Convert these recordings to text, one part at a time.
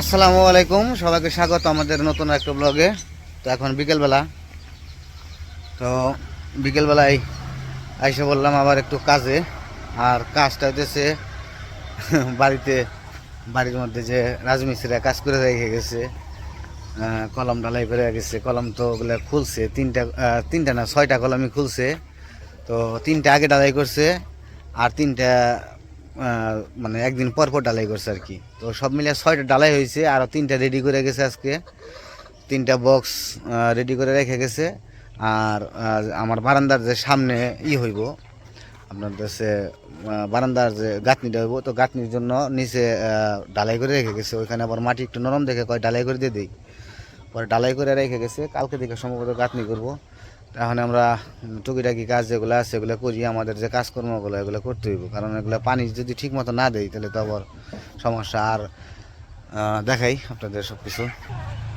আসসালামু আলাইকুম, সবাইকে স্বাগত আমাদের নতুন একটা ব্লগে। তো এখন বিকেলবেলা, তো বিকেলবেলায় আইসে বললাম আবার একটু কাজে। আর কাজটা হইতেছে বাড়িতে, বাড়ির মধ্যে যে রাজমিস্ত্রিরা কাজ করে রেখে গেছে, কলম ঢালাই করে গেছে। কলম তো ওগুলো খুলছে, তিনটা না 6টা কলমই খুলছে। তো 3টা আগে ঢালাই করছে, আর 3টা মানে একদিন পর পর ঢালাই করছে আর কি। তো সব মিলিয়ে 6টা ঢালাই হয়েছে, আরও 3টা রেডি করে গেছে আজকে। 3টা বক্স রেডি করে রেখে গেছে। আর আমার বারান্দার যে সামনে হইব, আপনার কাছে বারান্দার যে গাঁথনিটা হইব, তো গাঁথনির জন্য নিচে ঢালাই করে রেখে গেছে। ওইখানে আবার মাটি একটু নরম দেখে কয় ঢালাই করে দিয়ে দিই, পরে ঢালাই করে রেখে গেছে। কালকে থেকে সম্ভবত গাঁথনি করবো। এখন আমরা টুকিটাকি কাজ যেগুলো আছে সেগুলো করি, আমাদের যে কাজকর্মগুলো এগুলো করতে হইব, কারণ এগুলো পানি যদি ঠিক মতো না দেয় তাহলে তো আবার সমস্যা। আর দেখাই আপনাদের সব কিছু।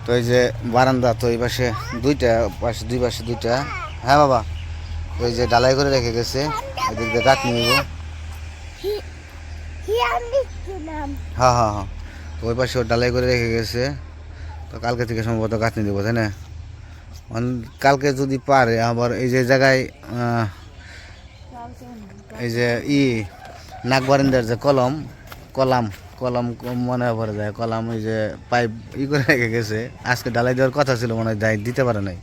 তো এই যে বারান্দা, তো এই পাশে দুই পাশে দুইটা। হ্যাঁ বাবা, ওই যে ঢালাই করে রেখে গেছে, এদিক দিয়ে গাঁথনি নিব। হ্যাঁ হ্যাঁ হ্যাঁ, তো ওই পাশে ঢালাই করে রেখে গেছে। তো কালকে থেকে সম্ভবত গাঁথনি দেবো, তাই না? কালকে যদি পারে আবার এই যে জায়গায় এই যে নাকবারিন্দার যে কলম কলাম কলম মনে পড়ে যায়, কলাম ওই যে পাইপ করে রেখে গেছে। আজকে ঢালাই দেওয়ার কথা ছিল, মনে হয় দিতে পারে নাই,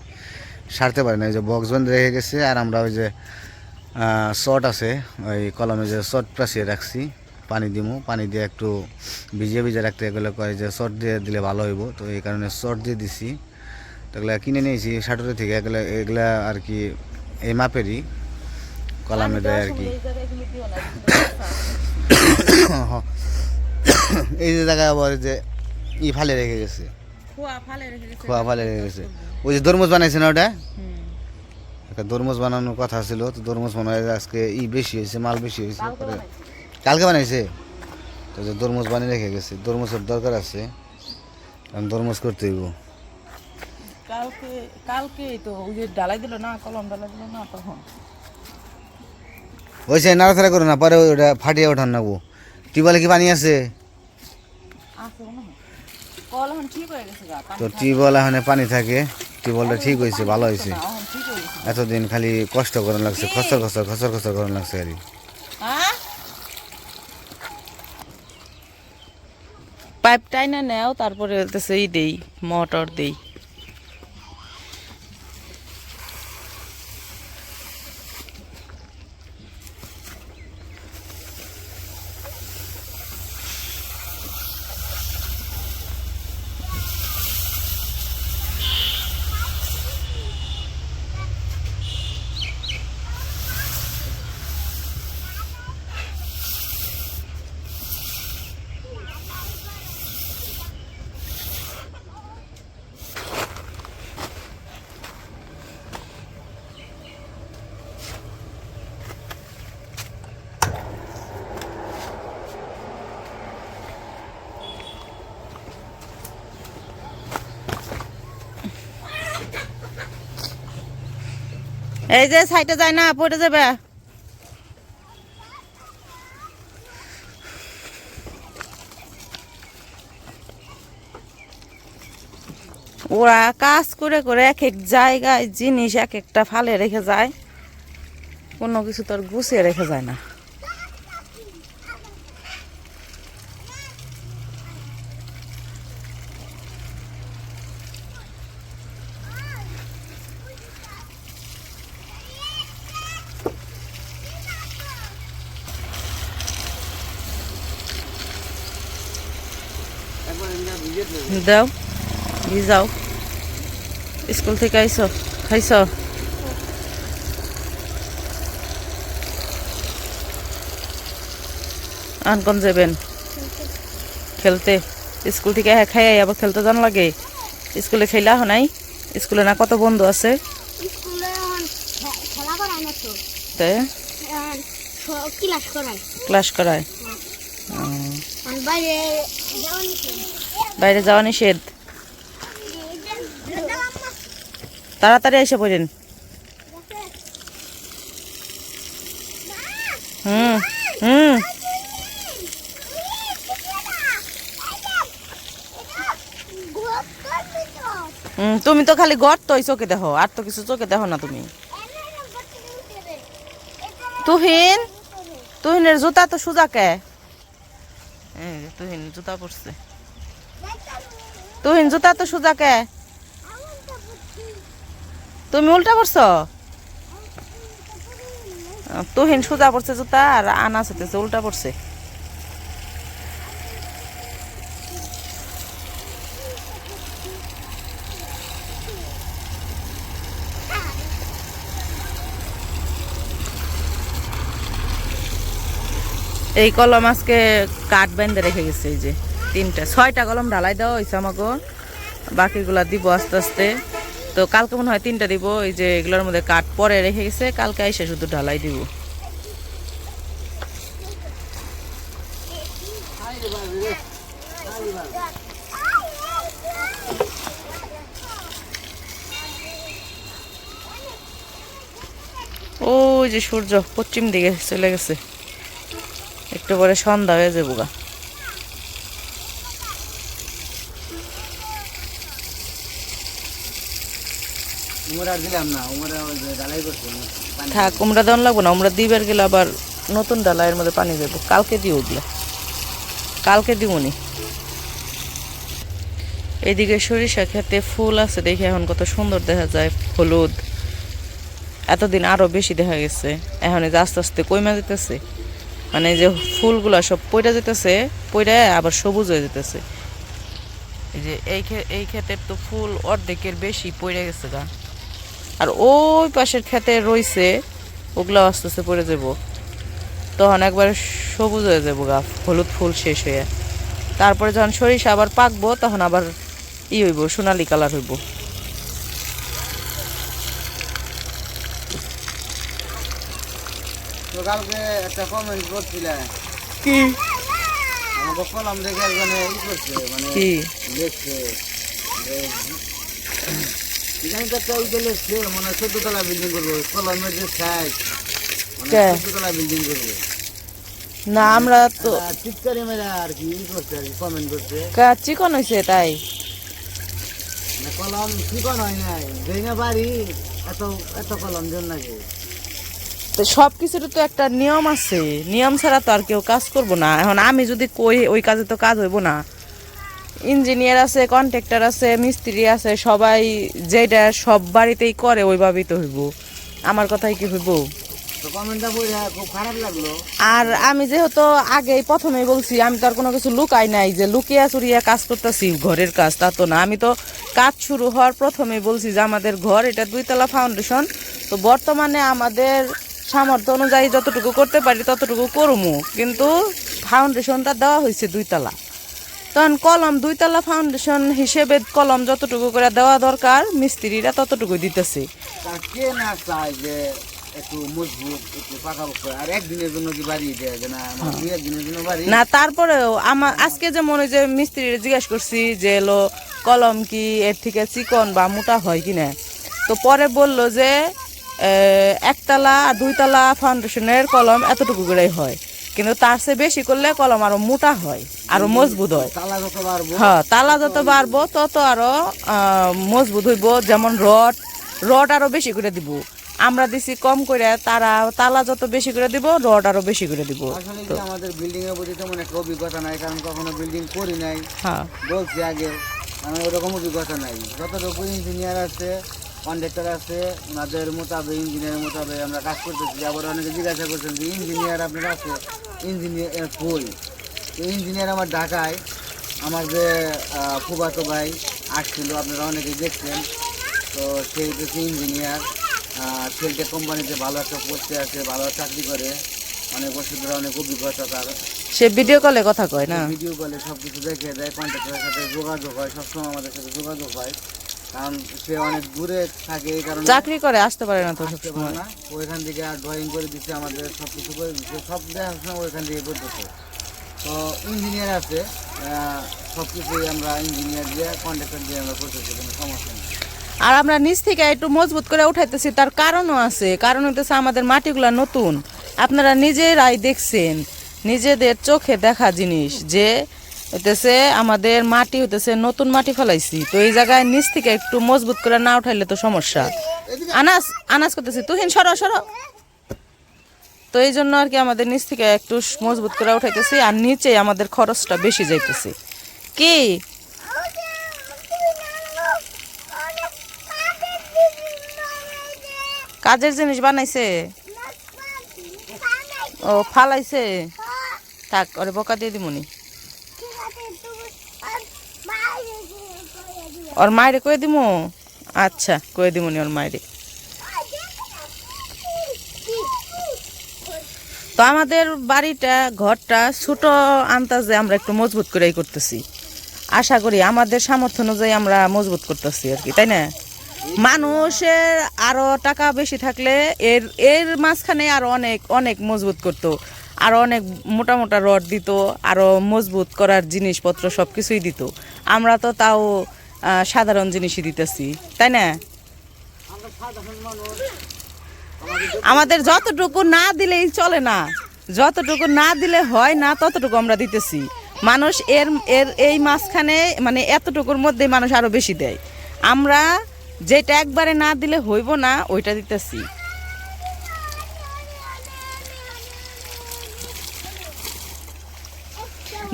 সারতে পারে নাই। ওই যে বক্স বন্ধ রেখে গেছে। আর আমরা ওই যে শর্ট আছে, ওই কলমে যে শর্ট প্রাসিয়ে রাখছি, পানি দিমু, পানি দিয়ে একটু ভিজিয়ে রাখতে, এগুলো কয় যে শর্ট দিয়ে দিলে ভালো হইব। তো এই কারণে শর্ট দিয়ে দিছি। এগুলা কিনে নিয়েছি সাটুরি থেকে, এগুলা আর কি এই মাপেরই কলামে দেয় আর কি। এই যে জায়গায় আবার যে ফালে রেখে গেছে, খোয়া ফালে রেখে গেছে। ওই যে তরমুজ বানাইছে না, ওটা একটা তরমুজ বানানোর কথা ছিল। তো তরমুজ মনে হয় আজকে বেশি হয়েছে, মাল বেশি হয়েছে, কালকে বানাইছে। তো যে তরমুজ বানিয়ে রেখে গেছে, তরমুজের দরকার আছে, কারণ তরমুজ করতে হইব। কালকে তো ওই যে ঢালাই দিল না, কলম ঢালাই দিল না, তখন ওইসে নাড়াচাড়া করো না, পরে ওটা ফাটিয়ে ওঠান নেবো। টিউবওয়েলে কি পানি আছে? তো টিউবওয়েল এখানে পানি থাকে, টিউবওয়েলটা ঠিক হয়েছে, ভালো হয়েছে। এতদিন খালি কষ্ট করার লাগছে, খসর খসর করার লাগছে আর কি। পাইপ টাইনা নেও, তারপরে দেই মোটর দেই। এই যে সাইডে যায় না, পড়ে যাবে। ওরা কাজ করে করে এক এক জায়গায় জিনিস এক একটা ফালে রেখে যায়, কোনো কিছু তো আর গুছিয়ে রেখে যায় না। দাও, ভিজাও। স্কুল থেকে আইসো, খাইছ? আনকন যাবেন খেলতে? স্কুল থেকে খাই আবার খেলতে যান লাগে? স্কুলে খেলা হয় নাই? স্কুলে না কত বন্ধু আছে? ক্লাস করায়? বাইরে যাওয়া নিষেধ। তাড়াতাড়ি এসে পড়েন। হুম হুম তুমি তো খালি গর্তই চোখে দেখো, আর তো কিছু চোখে দেখো না তুমি। তুহিন, তুহিনের জুতা তো সোজা কে? তুহিন জুতা পরছে। তুহিন জুতা তো সোজা কে? তুমি উল্টা পরছো? তুহিন সোজা পড়ছে জুতা, আর আনাস হতেছে উল্টা পড়ছে। এই কলম আজকে কাঠ বেঁধে রেখে গেছে, এই যে 6টা কলম ঢালাই দেওয়া হয়েছে আমাকে, বাকিগুলা দিব আস্তে আস্তে। তো কালকে মনে হয় 3টা দিব, এই যে এগুলোর মধ্যে কাঠ পরে রেখে গেছে, কালকে এসে শুধু ঢালাই দিব। ওই যে সূর্য পশ্চিম দিকে চলে গেছে, একটু পরে সন্ধ্যা হয়ে যাবো গা। থাক, উমরা দেওয়ান লাগবো না, উমরা দিবার গেলে আবার নতুন ডালাইয়ের মধ্যে পানি দেবো। কালকে দিও ওগুলো, কালকে দিবনি। এইদিকে সরিষা খেতে ফুল আছে দেখে এখন কত সুন্দর দেখা যায়, হলুদ। এতদিন আরো বেশি দেখা গেছে, এখন এই যে আস্তে আস্তে কইমা যেতেছে, মানে যে ফুলগুলা সব পইরা যেতেছে, পইরা আবার সবুজ হয়ে যেতেছে। এই যে এই ক্ষেতের তো ফুল অর্ধেকের বেশি পইরা গেছে গা, আর ওই পাশের ক্ষেতে রইছে, ওগুলা আস্তে আস্তে পড়ে যাব, তখন একবার সবুজ হয়ে যাবো গা, হলুদ ফুল শেষ হয়ে। তারপরে যখন সরিষা আবার পাকবো তখন আবার হইব, সোনালি কালার হইব। কালকে একটা কমেন্ট করছিলে কি? আমাকে কলম দেখে মানে করছে, মানে কি লিখছে এখানে তো একটা উঠে লিখছে, মানে 14 তলা বিল্ডিং করবো, কলমের যে সাইজ মানে 14 তলা বিল্ডিং করবো। না আমরা তো চিৎকারি মেরে আর কি করছে, আর কি কমেন্ট করছে। চিকন হয়েছে তাই কলম চিকন হয় নাই, যেই না বাড়ি এত এত কলম জন্য নাকি। তো সবকিছুর তো একটা নিয়ম আছে, নিয়ম ছাড়া তো আর কেউ কাজ করবো না। এখন আমি যদি কই ওই কাজে তো কাজ হইব না। ইঞ্জিনিয়ার আছে, কন্ট্রাক্টর আছে, মিস্ত্রি আছে, সবাই যেটা সব বাড়িতেই করে ওইভাবেই তো হইব, আমার কথাই কি হইব? খুব খারাপ লাগলো। আর আমি যেহেতু আগেই প্রথমেই বলছি, আমি তো আর কোনো কিছু লুকাই নাই যে লুকিয়া চুরিয়া কাজ করতেছি ঘরের কাজ, তা তো না। আমি তো কাজ শুরু হওয়ার প্রথমেই বলছি যে আমাদের ঘর এটা 2 তলা ফাউন্ডেশন, তো বর্তমানে আমাদের সামর্থ্য অনুযায়ী যতটুকু করতে পারি ততটুকু করবো, কিন্তু ফাউন্ডেশনটা দেওয়া হয়েছে 2 তলা। তখন কলম 2 তলা ফাউন্ডেশন হিসেবে কলম যতটুকু করে দেওয়া দরকার মিস্ত্রিরা ততটুকু দিতেছে। কে না চায় যে একটু মজবুত, একটু পাকাপোক্ত, আর একদিনের জন্য কি বাড়ি দেয় না, 2 দিনের জন্য বাড়ি না। তারপরেও আমার আজকে যে মনে যে মিস্ত্রির জিজ্ঞেস করছি যে এলো কলম কি এর থেকে চিকন বা মোটা হয় কিনা, তো পরে বলল যে 1 তলা আর 2 তলা ফাউন্ডেশনের কলম এতটুকু করেই হয়, কিন্তু তার চেয়ে বেশি করলে কলম আরো মোটা হয়, আরো মজবুত হয়। তালা যত বাড়বো, হ্যাঁ, তালা যত বাড়বো তত আরো মজবুত হইব। যেমন রড আরো বেশি করে দিব, আমরা দিছি কম করে, তারা তালা যত বেশি করে দিব রড আরো বেশি করে দিব। আসলে কি আমাদের বিল্ডিং এর প্রতি তেমন একটা অভিজ্ঞতা নাই, কারণ কখনো বিল্ডিং করি নাই। হ্যাঁ, বলছি আগে আমার ওরকম অভিজ্ঞতা নাই। যতটুকু ইঞ্জিনিয়ার আছে, কন্ট্রাক্টর আছে, ওনাদের মোতাবেক ইঞ্জিনিয়ারের মোতাবেক আমরা কাজ করতেছি। আবার অনেকে জিজ্ঞাসা করছেন যে ইঞ্জিনিয়ার আপনার আছে, ইঞ্জিনিয়ার কই? ইঞ্জিনিয়ার আমার ঢাকায়, আমার যে ফুফাতো ভাই আসছিল, আপনারা অনেকে দেখছেন, তো সেই হচ্ছে ইঞ্জিনিয়ার, সেলটেক কোম্পানিতে ভালো একটা পোস্টে আছে, ভালো চাকরি করে, অনেক বছর ধরে, অনেক অভিজ্ঞতা তার। সে ভিডিও কলে কথা কয় না, ভিডিও কলে সব কিছু দেখে দেয়, কন্ট্রাক্টরের সাথে যোগাযোগ হয়, সবসময় আমাদের সাথে যোগাযোগ হয়, কারণ সে অনেক দূরে থাকে, এই কারণে চাকরি করে আসতে পারে না তো আসতে পারে না। ওইখান থেকে আর ড্রয়িং করে দিচ্ছে, আমাদের সব কিছু করে দিচ্ছে, সব দেখাশোনা ওইখান থেকে করতেছে। তো ইঞ্জিনিয়ার আছে, সব কিছুই আমরা ইঞ্জিনিয়ার দিয়ে, কন্ট্রাক্টর দিয়ে আমরা করতেছি, কোনো সমস্যা নেই। আর আমরা নিচ থেকে একটু মজবুত করে উঠাইতেছি, তার কারণও আছে। কারণ হইতেছে আমাদের মাটিগুলা নতুন, আপনারা নিজেরাই দেখছেন, নিজেদের চোখে দেখা জিনিস যে হইতেছে আমাদের মাটি হইতেছে নতুন মাটি ফেলাইছি, তো এই জায়গায় নিচ থেকে একটু মজবুত করে না উঠাইলে তো সমস্যা। আনাজ আনাজ করতেছি তুহিন সরো সরো। তো এই জন্য আর কি আমাদের নিচ থেকে একটু মজবুত করে উঠাইতেছি, আর নিচে আমাদের খরচটা বেশি যাইতেছে। কি কাজের জিনিস বানাইছে? ও ফালাইছে, থাক ওরে বকা দিয়ে দিমুনি। ওর মায়েরে কয়ে দিমু? আচ্ছা কয়ে দিমুনি ওর মায়েরে। তো আমাদের বাড়িটা ঘরটা ছোট আন্দাজে আমরা একটু মজবুত করেই করতেছি, আশা করি আমাদের সামর্থ্য অনুযায়ী আমরা মজবুত করতেছি আর কি, তাই না? মানুষের আরো টাকা বেশি থাকলে এর এর মাঝখানে আরো অনেক অনেক মজবুত করতো, আরো অনেক মোটা মোটা রড দিত, আরো মজবুত করার জিনিসপত্র সব কিছুই দিত। আমরা তো তাও সাধারণ জিনিসই দিতেছি, তাই না? আমাদের যতটুকু না দিলেই চলে না, যতটুকু না দিলে হয় না ততটুকু আমরা দিতেছি। মানুষ এর এর এই মাঝখানে মানে এতটুকুর মধ্যে মানুষ আরো বেশি দেয়, আমরা যেটা একবারে না দিলে হইব না ওইটা দিতেছি।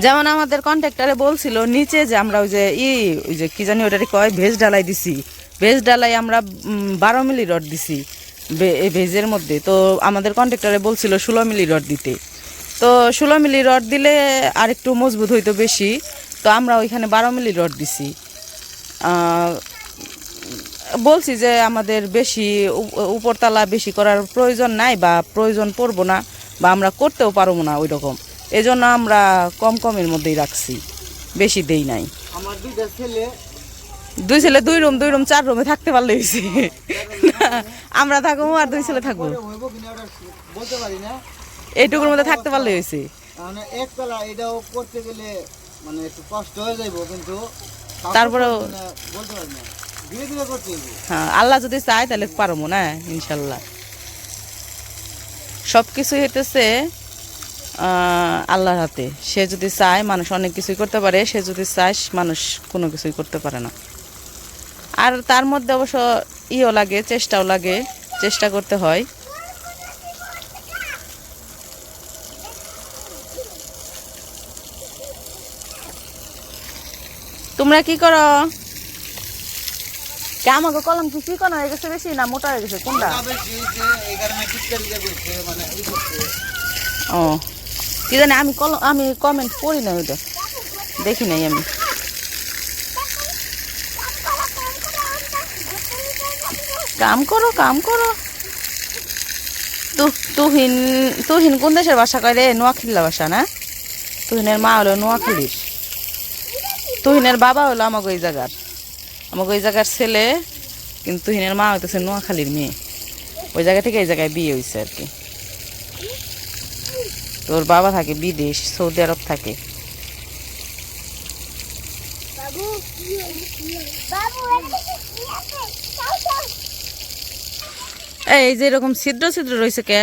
যেমন আমাদের কন্ট্রাক্টরে বলছিল নিচে যে আমরা ওই যে কি জানি ওটারে কয় ভেজ ডালাই দিছি, ভেজ ডালাই আমরা 12 মিলি রড দিছি এই ভেজের মধ্যে। তো আমাদের কন্ট্রাক্টরে বলছিল 16 মিলি রড দিতে, তো 16 মিলি রড দিলে আর একটু মজবুত হইতো বেশি, তো আমরা ওইখানে 12 মিলি রড দিছি। বলছি যে আমাদের বেশি উপরতলা বেশি করার প্রয়োজন নাই বা প্রয়োজন পড়বো না, বা আমরা করতেও পারবো না ওই রকম, এই জন্য আমরা কম কমের মধ্যেই রাখছি, বেশি দেই নাই। আমার দুইটা ছেলে, দুই ছেলে 2 রুম 2 রুম 4 রুমে থাকতে পারলে হয়েছে। আমরা থাকবো আর 2 ছেলে থাকবো, বলতে পারি না, এইটুকুর মধ্যে থাকতে পারলে হয়েছে। মানে একতলা এটাও করতে গেলে মানে একটু কষ্ট হয়ে যাইব, কিন্তু তারপরেও বলতে পারি না, ধীরে ধীরে করতে হইব। হ্যাঁ আল্লাহ যদি চায় তাহলে পারবো না ইনশাল্লাহ। সব কিছুই হইতেছে আল্লাহর হাতে, সে যদি চায় মানুষ অনেক কিছুই করতে পারে, সে যদি চায় মানুষ কোনো কিছুই করতে পারে না। আর তার মধ্যে অবশ্য ইও লাগে, চেষ্টাও লাগে, চেষ্টা করতে হয়। তোমরা কি করো? আমাকে কলম কি চিকন হয়ে গেছে বেশি না মোটা হয়ে গেছে কোনটা? ও কি জানি, আমি কমেন্ট পড়ি না, ওইটা দেখি নাই আমি। কাম করো কাম করো। তুহিন তুহিন কোন দেশের ভাষা কয় রে? নোয়াখালীর ভাষা না? তুহিনের মা হলো নোয়াখালীর, তুহিনের বাবা হলো আমাকে ওই জায়গার ছেলে, কিন্তু তুহিনের মা হইতেছে নোয়াখালীর মেয়ে। ওই জায়গা থেকে এই জায়গায় বিয়ে হয়েছে আর কি। তোর বাবা থাকে বিদেশ, সৌদি আরব থাকে। এই যে এরকম ছিদ্র ছিদ্র রয়েছে কে?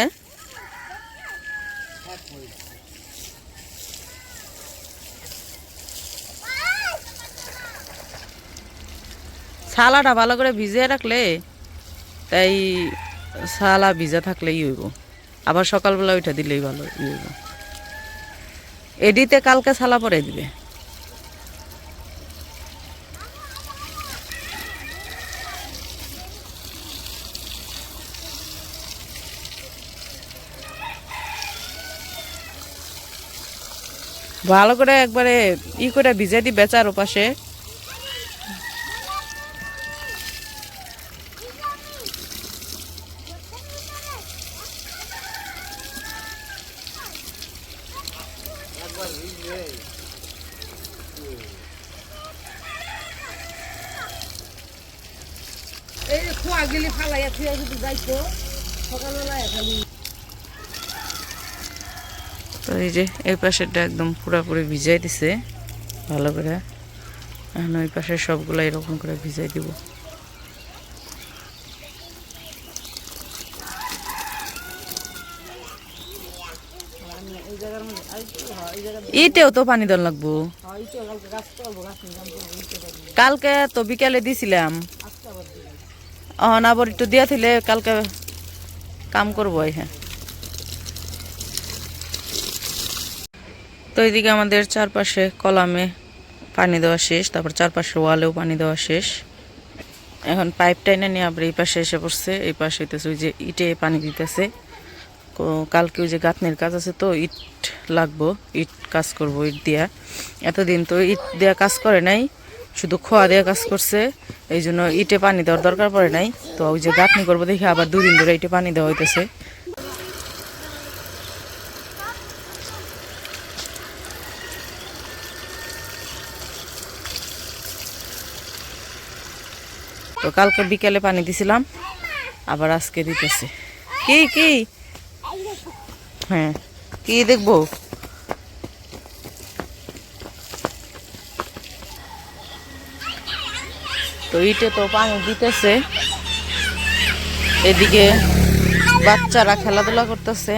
ছালাটা ভালো করে ভিজিয়ে রাখলে, তাই ছালা ভিজা থাকলেই হইব, আবার সকালবেলা ওইটা দিলেই ভালো হইব। এডিতে কালকে ছালা পরে দিবে। ভালো করে একবারে করে ভিজে দিবে চারপাশে। তো এই যে এই পাশেরটা একদম পুরোপুরি ভিজাই দিছে ভালো করে, এখন ওই পাশের সবগুলো এরকম করে ভিজাই দিব। এটাও তো পানি দেওয়া লাগবো। কালকে তো বিকালে দিছিলাম, আবার একটু দিয়া দিলে কালকে কাম করবো। হ্যাঁ, তো এইদিকে আমাদের চারপাশে কলামে পানি দেওয়া শেষ, তারপর চারপাশে ওয়ালেও পানি দেওয়া শেষ। এখন পাইপ টাইনে নিয়ে আবার এই পাশে এসে পড়ছে। এই পাশে হইতেছে ওই যে ইটে পানি দিতেছে। কালকে ওই যে গাঁথনির কাজ আছে, তো ইট লাগবো, ইট কাজ করব ইট দিয়া। এতদিন তো ইট দেওয়া কাজ করে নাই, শুধু খোয়া দেওয়া কাজ করছে, এই জন্য ইটে পানি দেওয়ার দরকার পড়ে নাই। তো ওই যে গাঁথনি করবো দেখে আবার 2 দিন ধরে ইটে পানি দেওয়া হইতেছে। তো কালকে বিকেলে পানি দিছিলাম, আবার আজকে দিতেছে। কি কি হ্যাঁ, কি দেখবো? তো ইটে তো পানি দিতেছে, এদিকে বাচ্চারা খেলাধুলা করতেছে।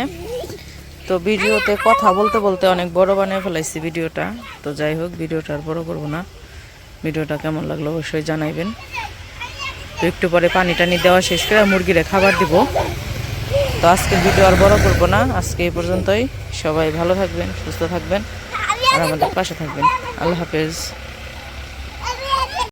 তো ভিডিওতে কথা বলতে বলতে অনেক বড় বানিয়ে ফেলাইছি ভিডিওটা। তো যাই হোক, ভিডিওটা আর বড় করবো না। ভিডিওটা কেমন লাগলো অবশ্যই জানাইবেন। তো একটু পরে পানি টানি দেওয়া শেষ করে মুরগিরে খাবার দিব। তো আজকে ভিডিও আর বড় করবো না, আজকে এই পর্যন্তই। সবাই ভালো থাকবেন, সুস্থ থাকবেন, আর আমাদের পাশে থাকবেন। আল্লাহ হাফেজ।